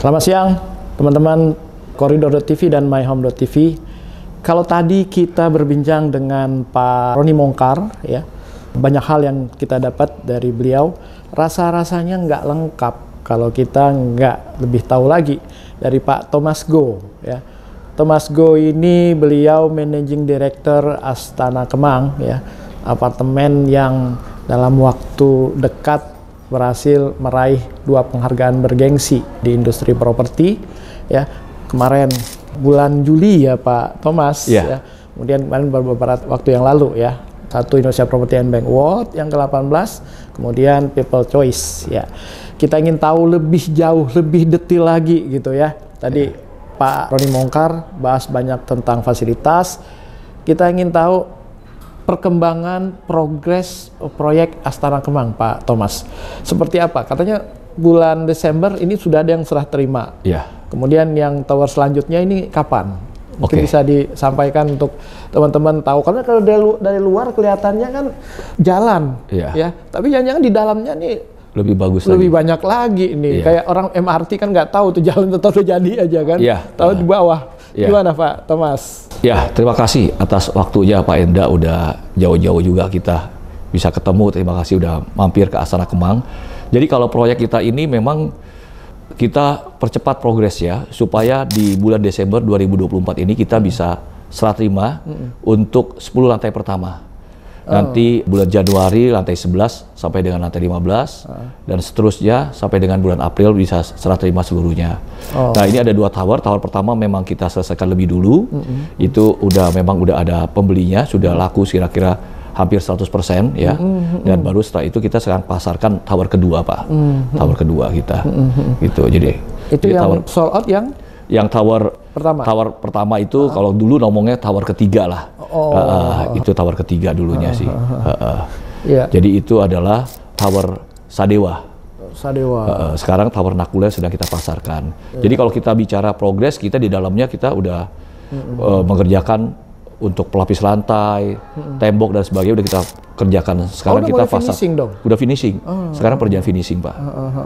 Selamat siang teman-teman Koridor.tv dan myhome.tv. Kalau tadi kita berbincang dengan Pak Roni Mongkar, ya, banyak hal yang kita dapat dari beliau. Rasa-rasanya nggak lengkap kalau kita nggak lebih tahu lagi dari Pak Thomas Goh. Ya. Thomas Goh ini beliau Managing Director Astana Kemang, ya, apartemen yang dalam waktu dekat berhasil meraih 2 penghargaan bergengsi di industri properti, ya. Kemarin bulan Juli ya Pak Thomas, ya. Kemudian kemarin beberapa waktu yang lalu, ya, satu Indonesia Property and Bank Award yang ke-18, kemudian People Choice, ya. Kita ingin tahu lebih jauh, lebih detail lagi gitu, ya. Tadi Pak Roni Mongkar bahas banyak tentang fasilitas. Kita ingin tahu perkembangan progres proyek Astana Kemang, Pak Thomas. Seperti apa? Katanya bulan Desember ini sudah ada yang serah terima. Ya. Kemudian yang tower selanjutnya ini kapan? Mungkin bisa disampaikan untuk teman-teman tahu. Karena kalau dari luar kelihatannya kan jalan, ya. Tapi jangan-jangan di dalamnya nih lebih bagus, lebih banyak lagi nih. Kayak orang MRT kan nggak tahu tuh jalan tetap udah jadi aja kan. Tahu di bawah. Gimana Pak Thomas? Ya, terima kasih atas waktunya Pak Enda, udah jauh-jauh juga kita bisa ketemu. Terima kasih udah mampir ke Astana Kemang. Jadi kalau proyek kita ini memang kita percepat progres ya, supaya di bulan Desember 2024 ini kita bisa serah terima untuk 10 lantai pertama. Nanti bulan Januari lantai 11 sampai dengan lantai 15 dan seterusnya sampai dengan bulan April bisa serah terima seluruhnya. Nah, ini ada 2 tower. Tower pertama memang kita selesaikan lebih dulu. Itu memang udah ada pembelinya, sudah laku kira-kira hampir 100% ya. Dan baru setelah itu kita sekarang pasarkan tower kedua, Pak. Tower kedua kita. Gitu. Jadi itu yang tower sold out yang tower pertama. Tower pertama itu kalau dulu ngomongnya tower ketiga lah. Itu tower ketiga dulunya sih. Jadi itu adalah tower Sadewa. Sekarang tower Nakula sedang kita pasarkan. Jadi kalau kita bicara progres, kita di dalamnya kita udah mengerjakan untuk pelapis lantai, tembok dan sebagainya udah kita kerjakan. Sekarang kita pasang. Udah finishing. Sekarang perjalanan finishing, Pak.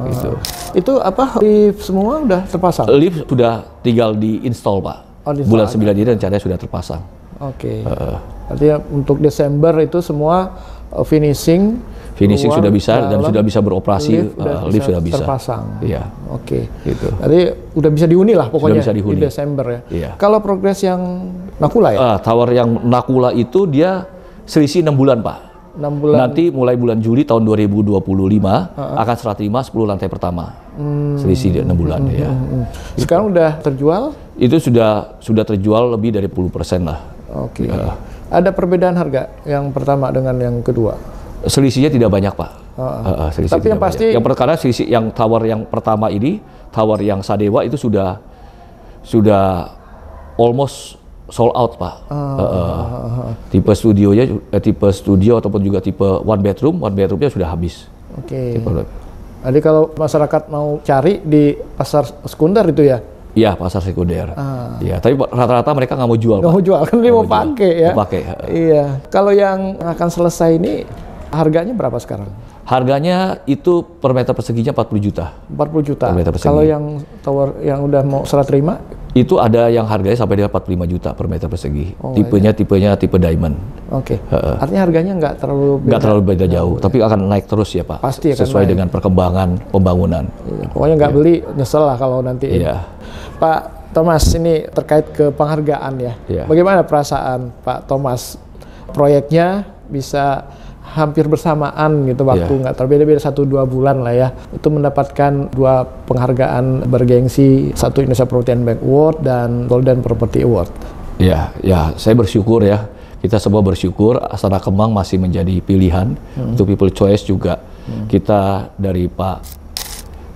Gitu. Itu apa? Lift semua udah terpasang? Lift sudah tinggal di-install, Pak. Bulan 9 ini rencananya sudah terpasang. Artinya untuk Desember itu semua finishing sudah bisa dan sudah bisa beroperasi. Lift sudah bisa terpasang. Iya. Gitu. Jadi udah bisa dihuni lah pokoknya bisa dihuni. di Desember ya. Kalau progres yang Nakula ya? Tower yang Nakula itu dia selisih 6 bulan, Pak. 6 bulan. Nanti mulai bulan Juli tahun 2025 akan serah terima 10 lantai pertama. Selisih 6 bulan ya. Sekarang udah terjual? Itu sudah terjual lebih dari 10% lah. Ada perbedaan harga yang pertama dengan yang kedua? Selisihnya tidak banyak, Pak. Tapi yang pasti karena selisih yang tower yang pertama ini, tower yang Sadewa itu sudah almost sold out, Pak. Tipe studio ataupun juga tipe one bedroomnya sudah habis. Jadi kalau masyarakat mau cari di pasar sekunder itu ya? Iya, pasar sekunder. Iya, tapi rata-rata mereka nggak mau jual. Nggak mau jual, kan dia mau pakai ya? Mau pakai. Iya. Kalau yang akan selesai ini harganya berapa sekarang? Harganya itu per meter perseginya 40 juta. 40 juta. Per meter persegi. Kalau yang tower yang udah mau serah terima? Itu ada yang harganya sampai dengan 45 juta per meter persegi. Tipenya tipe diamond. Artinya harganya nggak terlalu beda jauh, tapi akan naik terus ya, Pak. Pasti sesuai dengan perkembangan pembangunan. Pokoknya nggak beli nyesel lah kalau nanti. Pak Thomas, ini terkait ke penghargaan ya. Bagaimana perasaan Pak Thomas? Proyeknya bisa hampir bersamaan gitu, waktu nggak terbeda-beda 1-2 bulan lah ya, itu mendapatkan 2 penghargaan bergengsi, satu Indonesia Property and Bank Award dan Golden Property Award. Ya, saya bersyukur ya, kita semua bersyukur Astana Kemang masih menjadi pilihan untuk People Choice juga. Kita dari Pak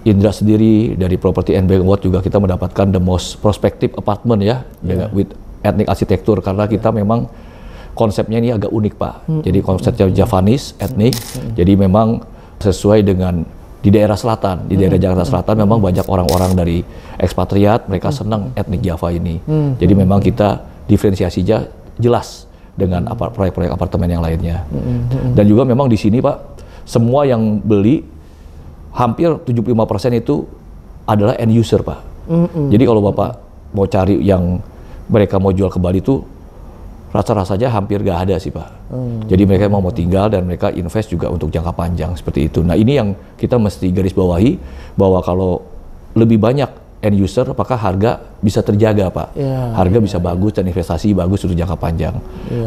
Indra sendiri dari Property and Bank Award juga kita mendapatkan the most prospective apartment ya, with ethnic architecture, karena kita memang konsepnya ini agak unik, Pak. Jadi konsepnya Javanese, etnik. Jadi memang sesuai dengan di daerah selatan, di daerah Jakarta Selatan memang banyak orang-orang dari ekspatriat, mereka senang etnik Java ini. Jadi memang kita diferensiasinya jelas dengan proyek-proyek apartemen yang lainnya. Dan juga memang di sini, Pak, semua yang beli hampir 75% itu adalah end user, Pak. Jadi kalau Bapak mau cari yang mereka mau jual ke Bali itu rasa-rasanya hampir gak ada sih Pak. Jadi mereka mau tinggal dan mereka invest juga untuk jangka panjang seperti itu. Nah ini yang kita mesti garis bawahi, bahwa kalau lebih banyak end user, apakah harga bisa terjaga Pak. Harga bisa bagus dan investasi bagus untuk jangka panjang.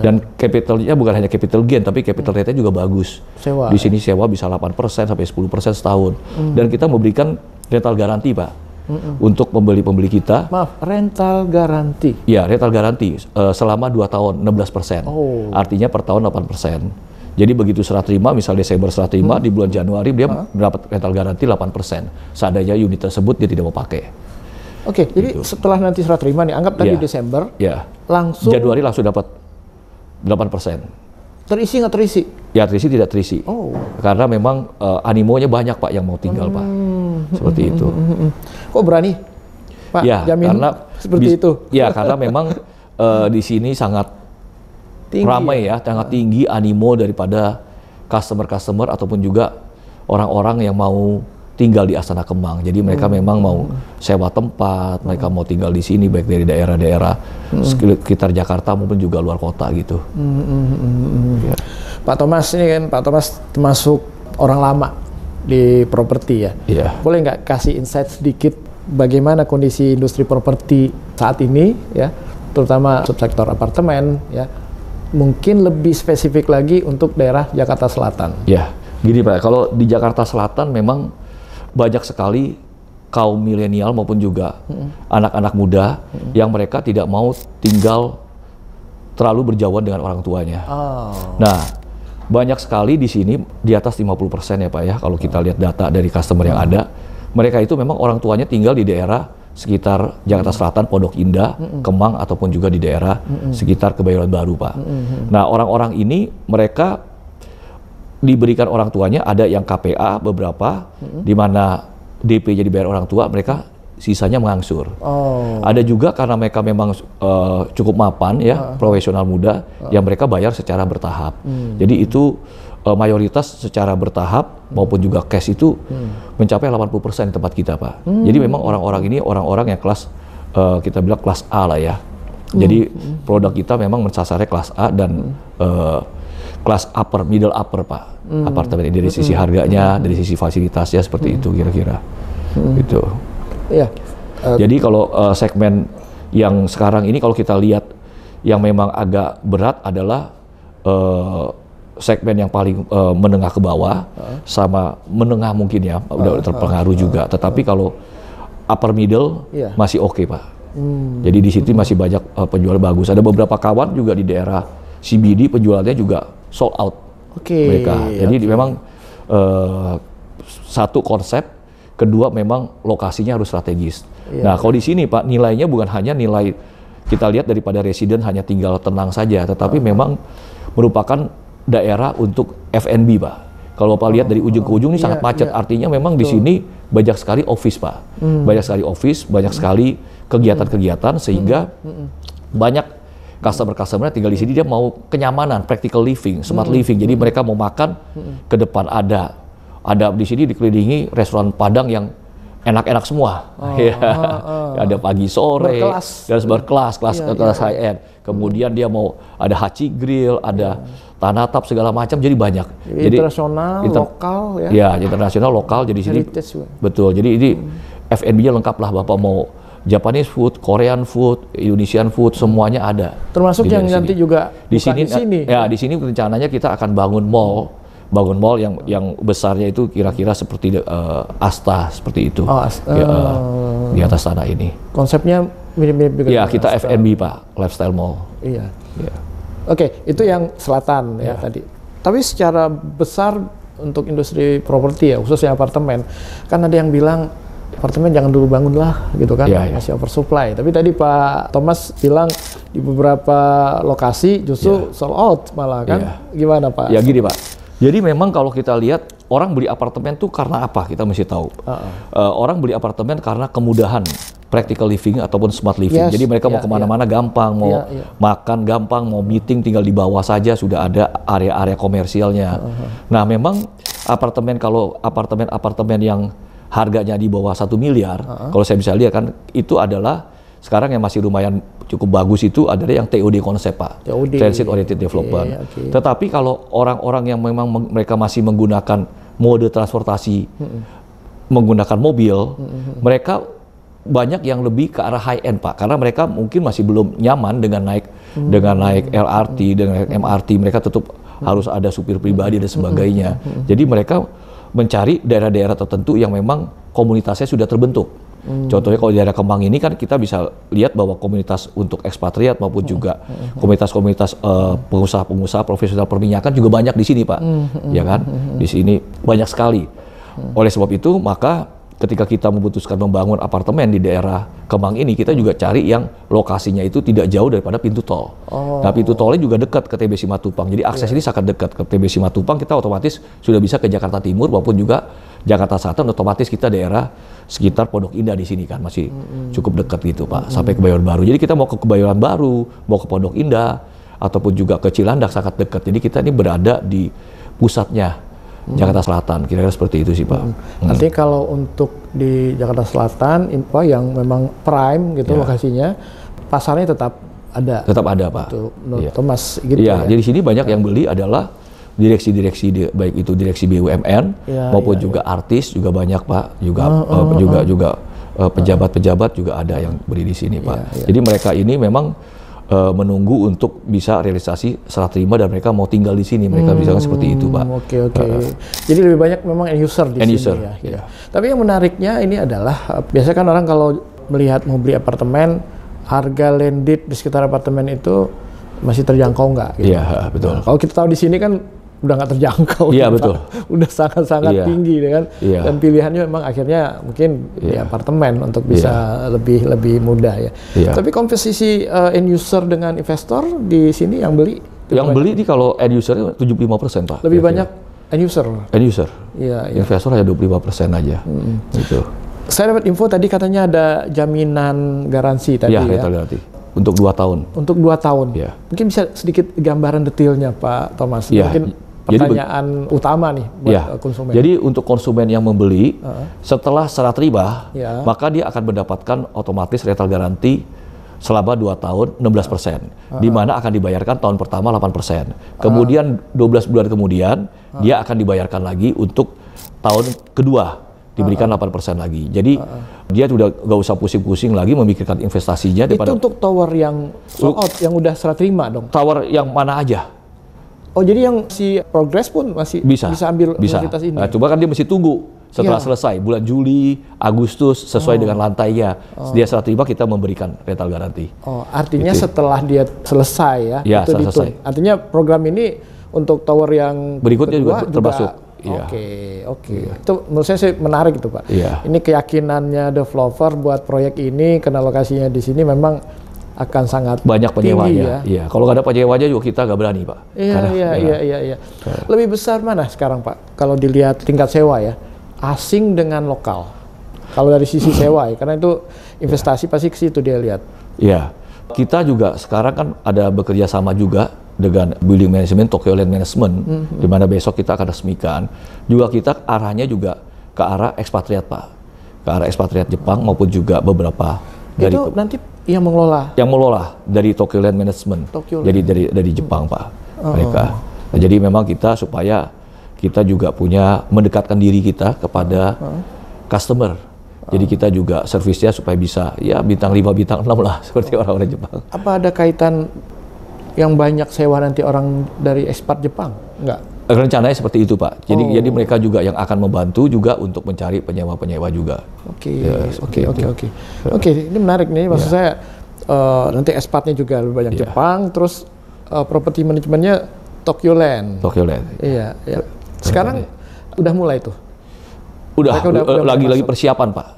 Dan capitalnya bukan hanya capital gain, tapi capital rate-nya juga bagus. Sewa, di sini sewa bisa 8% sampai 10% setahun. Dan kita memberikan rental garanti Pak. Untuk pembeli-pembeli kita. Maaf, rental garanti? Ya, rental garanti selama 2 tahun 16%. Artinya per tahun 8%. Jadi begitu serah terima, misal Desember serah terima, di bulan Januari dia mendapat rental garanti 8%. Seandainya unit tersebut dia tidak mau pakai. Oke, jadi setelah nanti serah terima nih, anggap tadi Desember, langsung Januari langsung dapat 8%. Terisi nggak terisi? Ya, terisi tidak terisi. Karena memang animonya banyak Pak yang mau tinggal Pak. Seperti itu. Kok berani Pak jamin karena seperti itu? Ya, karena memang di sini sangat tinggi, ramai ya, sangat tinggi animo daripada customer ataupun juga orang-orang yang mau tinggal di Astana Kemang. Jadi mereka memang mau sewa tempat, mereka mau tinggal di sini baik dari daerah-daerah sekitar Jakarta maupun juga luar kota gitu. Ya. Pak Thomas ini kan, Pak Thomas termasuk orang lama di properti ya. Boleh nggak kasih insight sedikit bagaimana kondisi industri properti saat ini ya, terutama subsektor apartemen ya. Mungkin lebih spesifik lagi untuk daerah Jakarta Selatan. Ya, gini Pak, kalau di Jakarta Selatan memang banyak sekali kaum milenial maupun juga anak-anak muda yang mereka tidak mau tinggal terlalu berjauhan dengan orang tuanya. Nah, banyak sekali di sini di atas 50% ya Pak ya, kalau kita lihat data dari customer yang ada, mereka itu memang orang tuanya tinggal di daerah sekitar Jakarta Selatan, Pondok Indah, Kemang, ataupun juga di daerah sekitar Kebayoran Baru Pak. Nah, orang-orang ini mereka diberikan orang tuanya, ada yang KPA beberapa, di mana DP-nya dibayar orang tua, mereka sisanya mengangsur. Ada juga karena mereka memang cukup mapan ya, profesional muda, yang mereka bayar secara bertahap. Jadi itu mayoritas secara bertahap maupun juga cash itu mencapai 80% di tempat kita Pak. Jadi memang orang-orang ini orang-orang yang kelas kita bilang kelas A lah ya. Jadi produk kita memang mensasarnya kelas A dan kelas upper, middle upper Pak. Apartemen ini dari sisi harganya, dari sisi fasilitasnya seperti itu kira-kira. Gitu. Iya. Jadi kalau segmen yang sekarang ini kalau kita lihat yang memang agak berat adalah segmen yang paling menengah ke bawah sama menengah mungkin ya udah terpengaruh juga. Tetapi kalau upper middle masih oke Pak. Jadi di situ masih banyak penjual bagus. Ada beberapa kawan juga di daerah CBD penjualannya juga sold out mereka. Jadi memang satu konsep, kedua memang lokasinya harus strategis. Nah kalau di sini Pak nilainya bukan hanya nilai kita lihat daripada residen hanya tinggal tenang saja, tetapi memang merupakan daerah untuk F&B Pak. Kalau Bapak lihat dari ujung ke ujung ini sangat macet, artinya memang di sini banyak sekali office Pak. Banyak sekali office, banyak sekali kegiatan-kegiatan sehingga banyak customer-customer tinggal di sini dia mau kenyamanan, practical living, smart living. Jadi mereka mau makan ke depan ada di sini dikelilingi restoran Padang yang enak-enak semua. Ada pagi sore dan berkelas, kelas high end. Kemudian dia mau ada Haci Grill, ada Tanatap segala macam, jadi banyak. Jadi internasional, lokal ya. Ya, internasional, lokal. Jadi sini betul. Jadi ini F&B-nya lengkap lah. Bapak mau Japanese food, Korean food, Indonesian food, semuanya ada. Termasuk yang nanti juga di sini. Ya, di sini rencananya kita akan bangun mall yang besarnya itu kira-kira seperti Asta seperti itu. Di atas tanah ini. Konsepnya mirip-mirip. Ya, kita F&B Pak, lifestyle mall. Iya. Oke, itu yang selatan ya tadi. Tapi secara besar untuk industri properti ya, khususnya apartemen, kan ada yang bilang apartemen jangan dulu bangun lah, gitu kan, masih oversupply. Tapi tadi Pak Thomas bilang di beberapa lokasi justru sold out malah kan, gimana Pak? Ya gini Pak, jadi memang kalau kita lihat orang beli apartemen tuh karena apa? Kita mesti tahu. Orang beli apartemen karena kemudahan, practical living ataupun smart living. Jadi mereka mau kemana-mana gampang, mau makan gampang, mau meeting tinggal di bawah saja sudah ada area-area komersialnya. Nah memang apartemen, kalau apartemen yang harganya di bawah 1 miliar, kalau saya bisa lihat kan itu adalah sekarang yang masih lumayan cukup bagus itu adalah yang TOD konsep Pak, Transit Oriented Development. Tetapi kalau orang-orang yang memang mereka masih menggunakan mode transportasi menggunakan mobil, mereka banyak yang lebih ke arah high end Pak, karena mereka mungkin masih belum nyaman dengan naik LRT, dengan naik MRT, mereka tetap harus ada supir pribadi dan sebagainya. Jadi mereka mencari daerah-daerah tertentu yang memang komunitasnya sudah terbentuk. Contohnya kalau di daerah Kemang ini kan kita bisa lihat bahwa komunitas untuk ekspatriat maupun juga komunitas-komunitas pengusaha-pengusaha profesional perminyakan juga banyak di sini Pak, ya kan? Di sini banyak sekali. Oleh sebab itu maka ketika kita memutuskan membangun apartemen di daerah Kemang ini, kita juga cari yang lokasinya itu tidak jauh daripada pintu tol. Nah, pintu tolnya juga dekat ke TB Simatupang. Jadi akses ini sangat dekat ke TB Simatupang, kita otomatis sudah bisa ke Jakarta Timur maupun juga Jakarta Selatan, otomatis kita daerah sekitar Pondok Indah di sini kan masih cukup dekat gitu Pak, sampai Kebayoran Baru. Jadi kita mau ke Kebayoran Baru, mau ke Pondok Indah ataupun juga ke Cilandak sangat dekat. Jadi kita ini berada di pusatnya Jakarta Selatan, kira-kira seperti itu sih Pak. Artinya kalau untuk di Jakarta Selatan, yang memang prime gitu lokasinya, pasarnya tetap ada. Tetap ada Pak. Menurut Thomas gitu ya. Jadi di sini banyak yang beli adalah direksi-direksi, baik itu direksi BUMN maupun juga artis juga banyak Pak. Juga pejabat-pejabat juga ada yang beli di sini Pak. Jadi mereka ini memang menunggu untuk bisa realisasi serah terima dan mereka mau tinggal di sini, mereka bisa seperti itu Pak. Oke. Jadi lebih banyak memang end user di sini ya. Tapi yang menariknya ini adalah biasanya kan orang kalau melihat mau beli apartemen, harga landed di sekitar apartemen itu masih terjangkau nggak? Gitu. Iya betul. Nah, kalau kita tahu di sini kan udah nggak terjangkau, iya betul, udah sangat-sangat tinggi kan, dan pilihannya memang akhirnya mungkin di apartemen untuk bisa lebih mudah ya. Tapi komposisi end user dengan investor di sini yang beli? Yang beli ini kalau end user 75% Pak. Lebih banyak end user. End user. Iya. Investor hanya 25% aja. Gitu. Saya dapat info tadi katanya ada jaminan garansi tadi ya. Iya, garansi. Untuk 2 tahun. Untuk 2 tahun. Ya. Mungkin bisa sedikit gambaran detailnya Pak Thomas. Ya. Mungkin pertanyaan utama nih buat konsumen. Jadi untuk konsumen yang membeli setelah serah terima, maka dia akan mendapatkan otomatis rental garansi selama 2 tahun 16%, di mana akan dibayarkan tahun pertama 8%. Kemudian 12 bulan kemudian dia akan dibayarkan lagi untuk tahun kedua diberikan 8% lagi. Jadi dia sudah nggak usah pusing-pusing lagi memikirkan investasinya. Itu untuk tower yang sold out, yang udah serah terima dong? Tower yang mana aja? Oh, jadi yang si Progress pun masih bisa ambil fasilitas ini? Nah, coba kan dia mesti tunggu setelah selesai. Bulan Juli, Agustus, sesuai dengan lantainya. Dia serah terima, kita memberikan rental garansi. Oh, artinya gitu. Setelah dia selesai ya? Itu selesai. Artinya program ini untuk tower yang berikutnya juga termasuk. Oke. Itu menurut saya menarik itu Pak. Ini keyakinannya developer buat proyek ini, karena lokasinya di sini memang akan sangat banyak penyewanya. Iya. Kalau nggak ada penyewanya juga kita nggak berani Pak. Iya. Lebih besar mana sekarang Pak? Kalau dilihat tingkat sewa ya, asing dengan lokal. Kalau dari sisi sewa ya, karena itu investasi pasti ke situ dia lihat. Iya. Kita juga sekarang kan ada bekerja sama juga dengan building management, Tokyo Land Management, di mana besok kita akan resmikan. Juga kita arahnya juga ke arah ekspatriat Pak, ke arah ekspatriat Jepang maupun juga beberapa dari itu nanti yang mengelola. Yang mengelola dari Tokyo Land Management. Jadi dari Jepang Pak, mereka. Nah, jadi memang kita supaya kita juga punya mendekatkan diri kita kepada customer. Jadi kita juga servisnya supaya bisa ya bintang 5, bintang 6 lah seperti orang-orang Jepang. Apa ada kaitan yang banyak sewa nanti orang dari ekspat Jepang? Enggak. Rencananya seperti itu Pak. Jadi mereka juga yang akan membantu juga untuk mencari penyewa-penyewa juga. Oke, ini menarik nih. Maksud saya nanti ekspatnya juga lebih banyak Jepang, terus properti manajemennya Tokyo Land. Iya. Sekarang udah mulai tuh. Udah lagi persiapan Pak.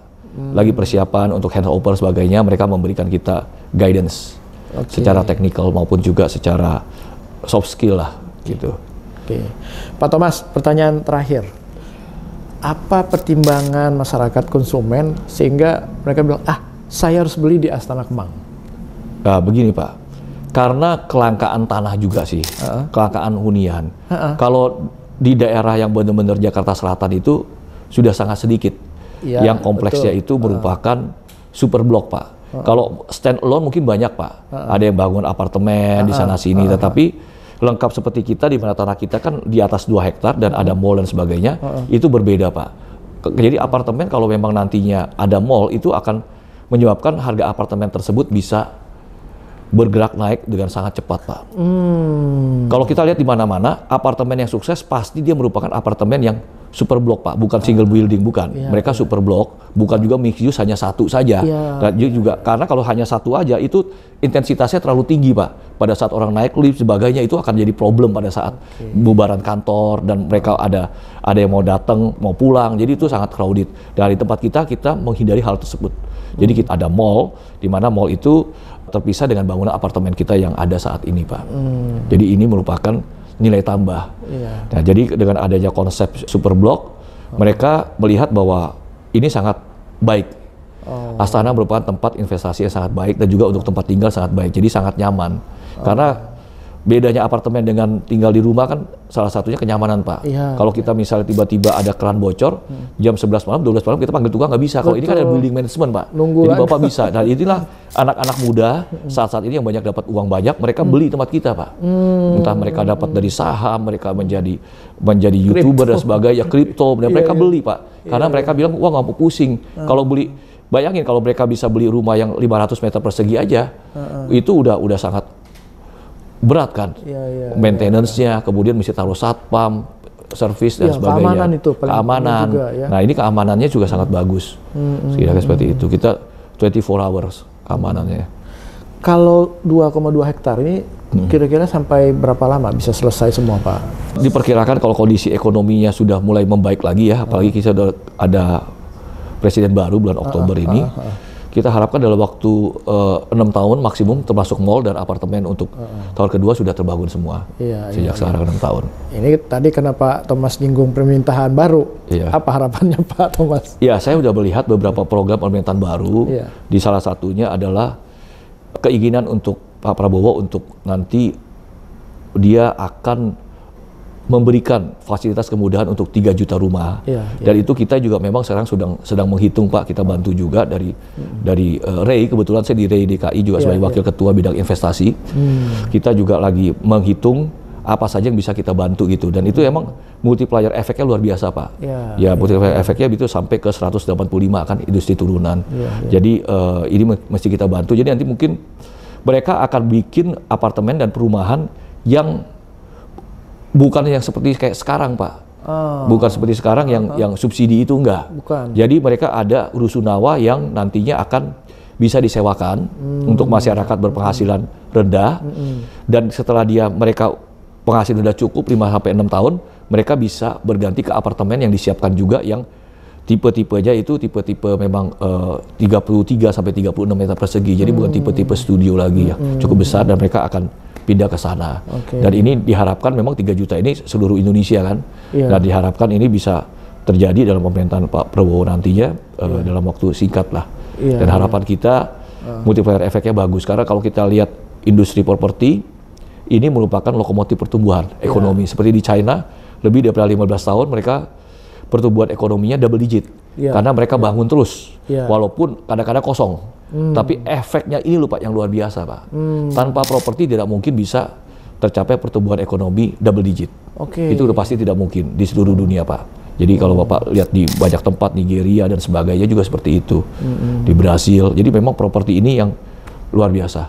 Lagi persiapan untuk handover sebagainya, mereka memberikan kita guidance secara teknikal maupun juga secara soft skill lah gitu. Oke. Pak Thomas, pertanyaan terakhir. Apa pertimbangan masyarakat konsumen sehingga mereka bilang, saya harus beli di Astana Kemang? Nah, begini Pak, karena kelangkaan tanah juga sih, kelangkaan hunian. Kalau di daerah yang benar-benar Jakarta Selatan itu sudah sangat sedikit. yang kompleksnya itu merupakan super blok, Pak. Kalau stand alone mungkin banyak, Pak. Ada yang bangun apartemen di sana sini, tetapi lengkap seperti kita di mana tanah kita kan di atas 2 hektar dan ada mall dan sebagainya, itu berbeda, Pak. Jadi apartemen kalau memang nantinya ada mall itu akan menyebabkan harga apartemen tersebut bisa bergerak naik dengan sangat cepat, Pak. Kalau kita lihat di mana-mana, apartemen yang sukses pasti dia merupakan apartemen yang super block, Pak. Bukan single building, bukan. Mereka super block, bukan juga mixed use hanya satu saja. Dan juga karena kalau hanya satu aja itu intensitasnya terlalu tinggi, Pak. Pada saat orang naik lift sebagainya itu akan jadi problem pada saat bubaran kantor dan mereka ada yang mau datang, mau pulang. Jadi itu sangat crowded. Dari tempat kita menghindari hal tersebut. Jadi kita ada mall, di mana mall itu terpisah dengan bangunan apartemen kita yang ada saat ini, Pak. Jadi ini merupakan nilai tambah. Nah, jadi dengan adanya konsep super block, mereka melihat bahwa ini sangat baik. Astana merupakan tempat investasi yang sangat baik dan juga untuk tempat tinggal sangat baik. Jadi sangat nyaman. Karena bedanya apartemen dengan tinggal di rumah kan salah satunya kenyamanan, Pak. Kalau kita misalnya tiba-tiba ada keran bocor, jam 11 malam, 12 malam kita panggil tukang nggak bisa. Kalau ini kan ada building management, Pak. Jadi Bapak bisa. Dan inilah anak-anak muda saat-saat ini yang banyak dapat uang banyak, mereka beli tempat kita, Pak. Entah mereka dapat dari saham, mereka menjadi YouTuber dan sebagainya, kripto, dan mereka beli, Pak. Karena mereka bilang, wah nggak mau pusing. Kalau beli, bayangin kalau mereka bisa beli rumah yang 500 meter persegi aja, itu udah sangat berat kan, maintenance-nya, kemudian mesti taruh satpam, servis dan sebagainya. Keamanan itu keamanan. Juga, ya. Nah ini keamanannya juga sangat bagus. Kira-kira seperti itu. Kita 24 hours keamanannya. Kalau 2,2 hektar ini kira-kira sampai berapa lama bisa selesai semua, Pak? Diperkirakan kalau kondisi ekonominya sudah mulai membaik lagi ya, apalagi kita sudah ada presiden baru bulan Oktober ini. Kita harapkan dalam waktu 6 tahun maksimum termasuk mall dan apartemen untuk tahun kedua sudah terbangun semua. Sejak sekarang 6 tahun. Ini tadi kenapa Thomas nyinggung permintaan baru? Apa harapannya Pak Thomas? Ya, saya sudah melihat beberapa program permintaan baru. Di salah satunya adalah keinginan untuk Pak Prabowo untuk nanti dia akan memberikan fasilitas kemudahan untuk 3 juta rumah. Dan itu kita juga memang sekarang sedang menghitung, Pak. Kita bantu juga dari REI, kebetulan saya di REI DKI juga sebagai wakil ketua bidang investasi. Kita juga lagi menghitung apa saja yang bisa kita bantu gitu. Dan itu emang multiplier efeknya luar biasa, Pak. Multiplier efeknya itu sampai ke 185 kan industri turunan. Jadi ini mesti kita bantu. Jadi nanti mungkin mereka akan bikin apartemen dan perumahan yang bukan yang seperti kayak sekarang, Pak. Bukan seperti sekarang yang subsidi itu enggak. Jadi mereka ada rusunawa yang nantinya akan bisa disewakan untuk masyarakat berpenghasilan rendah. Dan setelah mereka penghasilan sudah cukup 5-6 tahun, mereka bisa berganti ke apartemen yang disiapkan juga yang tipe-tipenya itu tipe-tipe memang 33 sampai 36 meter persegi. Jadi bukan tipe-tipe studio lagi ya. Cukup besar dan mereka akan pindah ke sana. Dan ini diharapkan memang 3 juta ini seluruh Indonesia kan. Dan diharapkan ini bisa terjadi dalam pemerintahan Pak Prabowo nantinya dalam waktu singkat lah. Dan harapan kita multiplier efeknya bagus. Karena kalau kita lihat industri properti, ini merupakan lokomotif pertumbuhan ekonomi. Seperti di China, lebih daripada 15 tahun mereka pertumbuhan ekonominya double digit. Karena mereka bangun terus. Walaupun kadang-kadang kosong. Tapi efeknya ini loh Pak yang luar biasa, Pak. Tanpa properti tidak mungkin bisa tercapai pertumbuhan ekonomi double digit. Itu udah pasti tidak mungkin di seluruh dunia, Pak. Jadi kalau Bapak lihat di banyak tempat, Nigeria dan sebagainya juga seperti itu. Di Brasil. Jadi memang properti ini yang luar biasa.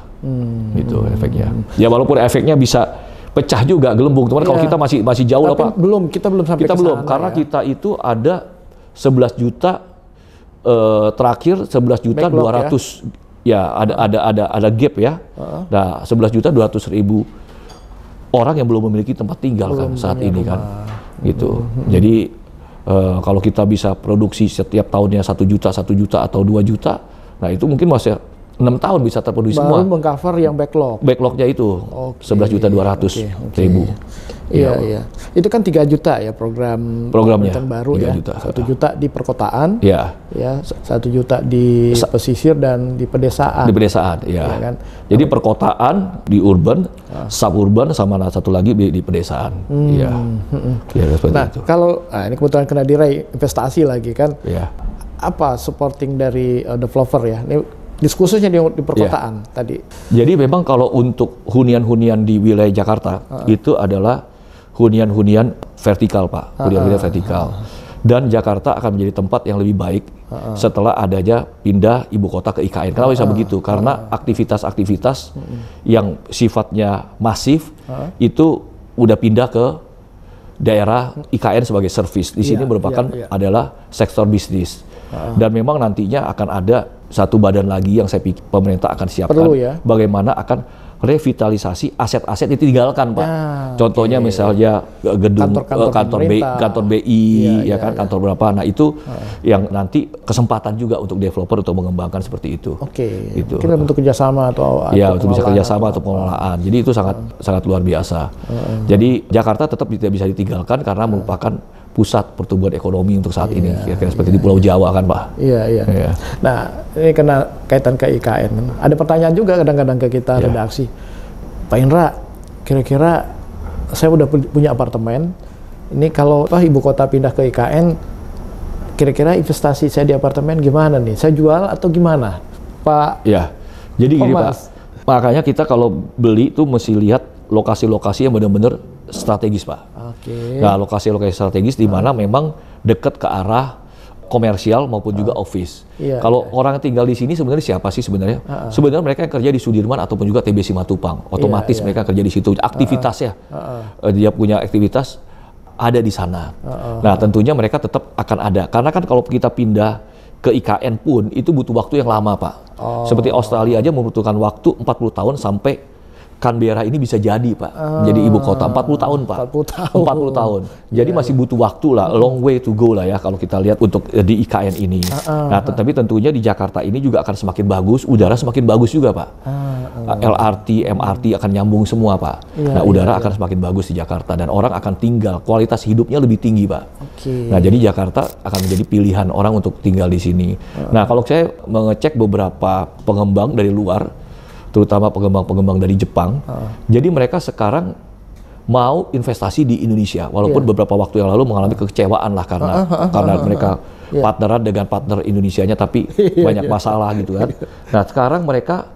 Gitu efeknya. Ya walaupun efeknya bisa pecah juga gelembung. Teman kalau kita masih jauh lah, Pak. Kita belum sampai kita belum karena kita itu ada 11 juta terakhir 11 juta 200 ya ada gap ya. Nah, 11 juta 200 ribu orang yang belum memiliki tempat tinggal kan saat ini kan. Gitu. Jadi kalau kita bisa produksi setiap tahunnya 1 juta atau 2 juta, nah itu mungkin masih 6 tahun bisa terpenuhi semua. Baru mengcover yang backlog. Backlognya itu 11 juta 200 ribu. Iya. Itu kan 3 juta ya programnya baru ya. 1 juta di perkotaan. Ya, 1 juta di pesisir dan di pedesaan. Di pedesaan, ya kan? Jadi perkotaan di urban, suburban sama satu lagi di pedesaan. Iya. Nah, kalau ini kebetulan kena di REI investasi lagi kan. apa supporting dari developer ya? Ini diskursusnya di perkotaan tadi. Jadi memang kalau untuk hunian-hunian di wilayah Jakarta itu adalah hunian-hunian vertikal, Pak. Hunian-hunian vertikal. Dan Jakarta akan menjadi tempat yang lebih baik setelah adanya pindah ibu kota ke IKN. Kenapa bisa begitu? Karena aktivitas-aktivitas yang sifatnya masif itu udah pindah ke daerah IKN sebagai service. Di sini merupakan adalah sektor bisnis. Dan memang nantinya akan ada satu badan lagi yang saya pikir pemerintah akan siapkan bagaimana akan revitalisasi aset-aset itu ditinggalkan, Pak. Contohnya misalnya gedung kantor BI, kantor berapa. Nah itu yang nanti kesempatan juga untuk developer untuk mengembangkan seperti itu. Itu. Mungkin bentuk kerjasama atau untuk bisa kerjasama atau pengelolaan. Jadi itu sangat luar biasa. Jadi Jakarta tetap tidak bisa ditinggalkan karena merupakan pusat pertumbuhan ekonomi untuk saat ini, kira-kira seperti di Pulau Jawa kan, Pak. Iya. Nah, ini kena kaitan ke IKN. Ada pertanyaan juga kadang-kadang ke kita redaksi. Pak Indra, kira-kira saya udah punya apartemen. Ini kalau ibu kota pindah ke IKN, kira-kira investasi saya di apartemen gimana nih? Saya jual atau gimana, Pak? Ya, jadi gini, Pak. Makanya kita kalau beli itu mesti lihat lokasi-lokasi yang benar-benar strategis, Pak. Nah, lokasi-lokasi strategis di mana memang dekat ke arah komersial maupun juga office. Kalau orang tinggal di sini sebenarnya siapa sih sebenarnya? Sebenarnya mereka yang kerja di Sudirman ataupun juga TB Simatupang. Otomatis mereka kerja di situ. Aktivitasnya, dia punya aktivitas ada di sana. Nah, tentunya mereka tetap akan ada. Karena kan kalau kita pindah ke IKN pun itu butuh waktu yang lama, Pak. Seperti Australia aja membutuhkan waktu 40 tahun sampai Canberra ini bisa jadi, Pak, jadi ibu kota. 40 tahun, Pak. 40 tahun. Jadi masih butuh waktu lah, long way to go lah ya kalau kita lihat untuk di IKN ini. Nah, tetapi tentunya di Jakarta ini juga akan semakin bagus, udara semakin bagus juga, Pak. LRT, MRT akan nyambung semua, Pak. Nah, udara akan semakin bagus di Jakarta dan orang akan tinggal, kualitas hidupnya lebih tinggi, Pak. Nah, jadi Jakarta akan menjadi pilihan orang untuk tinggal di sini. Nah, kalau saya mengecek beberapa pengembang dari luar, terutama pengembang-pengembang dari Jepang. Jadi mereka sekarang mau investasi di Indonesia, walaupun beberapa waktu yang lalu mengalami kekecewaan lah karena mereka partneran dengan partner Indonesianya, tapi banyak masalah gitu kan. Nah, sekarang mereka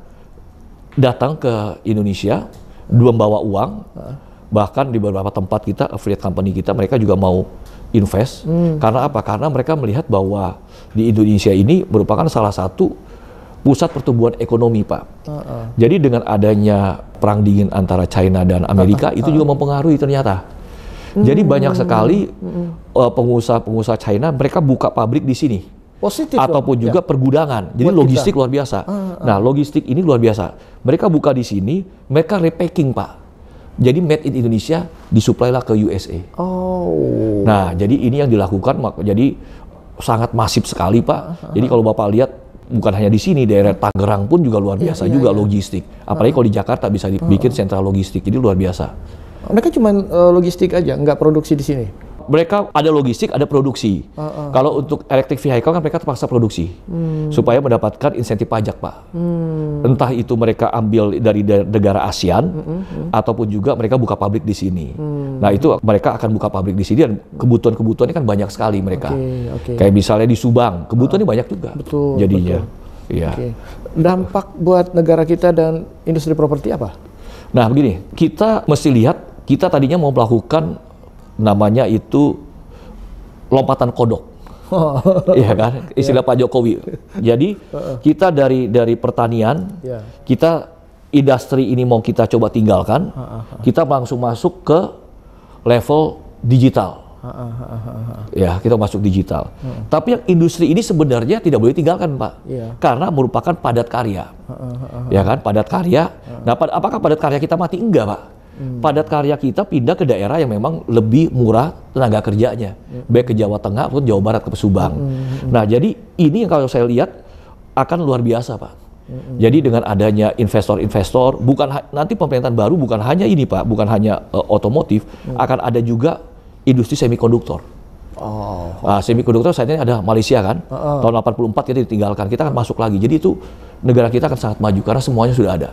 datang ke Indonesia, membawa uang, bahkan di beberapa tempat kita, affiliate company kita, mereka juga mau invest. Karena apa? Karena mereka melihat bahwa di Indonesia ini merupakan salah satu pusat pertumbuhan ekonomi, Pak. Jadi dengan adanya perang dingin antara China dan Amerika itu juga mempengaruhi ternyata. Jadi banyak sekali pengusaha-pengusaha China mereka buka pabrik di sini. Positif ataupun juga pergudangan. Jadi logistik luar biasa. Nah, logistik ini luar biasa. Mereka buka di sini, mereka repacking, Pak. Jadi made in Indonesia disuplai lah ke USA. Nah, jadi ini yang dilakukan, jadi sangat masif sekali, Pak. Jadi kalau Bapak lihat bukan hanya di sini, daerah Tangerang pun juga luar biasa logistik. Apalagi kalau di Jakarta bisa dibikin sentral logistik, jadi luar biasa. Mereka cuma logistik aja, nggak produksi di sini? Mereka ada logistik, ada produksi. Kalau untuk electric vehicle kan mereka terpaksa produksi supaya mendapatkan insentif pajak, Pak. Entah itu mereka ambil dari negara ASEAN ataupun juga mereka buka pabrik di sini. Nah, itu mereka akan buka pabrik di sini dan kebutuhan-kebutuhannya kan banyak sekali mereka. Kayak misalnya di Subang, kebutuhannya banyak juga. Jadinya. Dampak buat negara kita dan industri properti apa? Nah, begini, kita mesti lihat, kita tadinya mau melakukan namanya itu lompatan kodok. Iya kan, istilah Pak Jokowi. Jadi kita dari pertanian, kita industri ini mau kita coba tinggalkan, kita langsung masuk ke level digital. Ya, kita masuk digital. Tapi yang industri ini sebenarnya tidak boleh tinggalkan, Pak, karena merupakan padat karya. Ya kan, padat karya. Nah, apakah padat karya kita mati? Enggak, Pak. Padat karya kita pindah ke daerah yang memang lebih murah tenaga kerjanya, baik ke Jawa Tengah ataupun Jawa Barat ke Subang. Nah, jadi ini yang kalau saya lihat akan luar biasa, Pak. Jadi dengan adanya investor-investor, nanti pemerintahan baru bukan hanya ini, Pak, bukan hanya otomotif, akan ada juga industri semikonduktor. Semikonduktor saat ini ada Malaysia kan, tahun 84 kita ditinggalkan, kita akan masuk lagi. Jadi itu negara kita akan sangat maju karena semuanya sudah ada.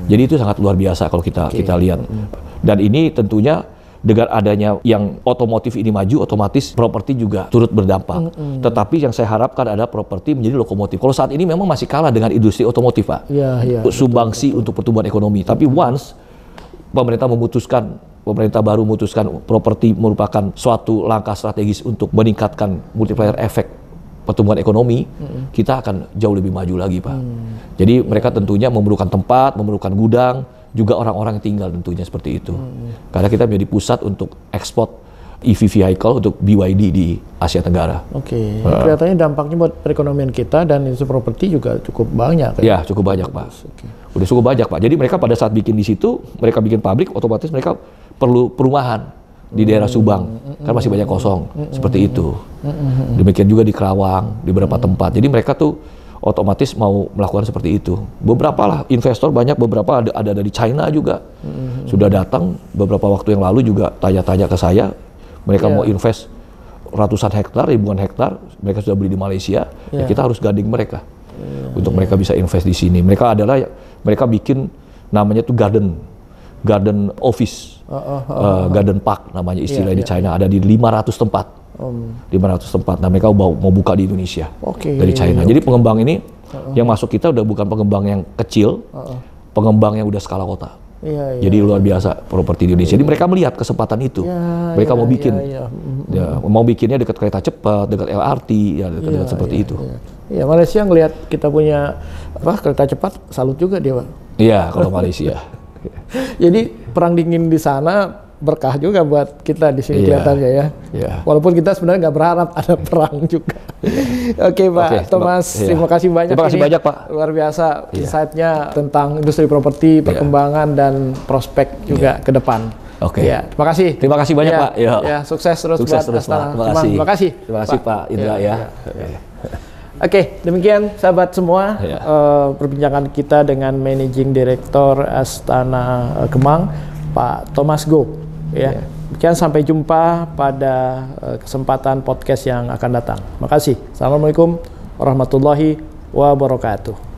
Jadi itu sangat luar biasa kalau kita lihat. Dan ini tentunya dengan adanya yang otomotif ini maju, otomatis properti juga turut berdampak. Tetapi yang saya harapkan adalah properti menjadi lokomotif. Kalau saat ini memang masih kalah dengan industri otomotif, Pak. Sumbangsi untuk pertumbuhan ekonomi. Tapi once pemerintah baru memutuskan properti merupakan suatu langkah strategis untuk meningkatkan multiplier efek pertumbuhan ekonomi, kita akan jauh lebih maju lagi, Pak. Jadi mereka tentunya memerlukan tempat, memerlukan gudang, juga orang-orang yang tinggal tentunya seperti itu. Karena kita menjadi pusat untuk ekspor EV vehicle untuk BYD di Asia Tenggara. Kelihatannya dampaknya buat perekonomian kita dan industri properti juga cukup banyak. Ya, cukup banyak, Pak. Udah cukup banyak, Pak. Jadi mereka pada saat bikin di situ, mereka bikin pabrik, otomatis mereka perlu perumahan di daerah Subang, kan masih banyak kosong, seperti itu. Demikian juga di Kerawang, di beberapa tempat. Jadi mereka tuh otomatis mau melakukan seperti itu. Beberapa lah investor banyak, beberapa ada dari China juga. Sudah datang beberapa waktu yang lalu juga tanya-tanya ke saya. Mereka mau invest ratusan hektar, ribuan hektar. Mereka sudah beli di Malaysia. Ya kita harus gandeng mereka untuk mereka bisa invest di sini. Mereka bikin namanya tuh garden office, garden park namanya istilah di China. Ada di 500 tempat. 500 tempat. Nah, mereka mau buka di Indonesia dari China. Jadi pengembang ini yang masuk kita udah bukan pengembang yang kecil, pengembang yang udah skala kota. Jadi luar biasa properti di Indonesia. Jadi mereka melihat kesempatan itu. Mereka mau bikin, mau bikinnya dekat kereta cepat, dekat LRT, dekat seperti itu. Malaysia ngelihat kita punya kereta cepat, salut juga dia, Pak. Iya, kalau Malaysia. Jadi perang dingin di sana berkah juga buat kita di sini kelihatannya ya. Walaupun kita sebenarnya nggak berharap ada perang juga. Oke, Pak Thomas, terima kasih banyak. Terima kasih banyak, Pak. Luar biasa insight-nya tentang industri properti, perkembangan dan prospek juga ke depan. Terima kasih. Terima kasih banyak, Pak. Sukses terus buat Astana Kemang. Terima kasih. Terima kasih, Pak Indra ya. Oke, demikian sahabat semua perbincangan kita dengan Managing Director Astana Kemang, Pak Thomas Goh. Demikian sampai jumpa pada kesempatan podcast yang akan datang. Makasih. Assalamualaikum warahmatullahi wabarakatuh.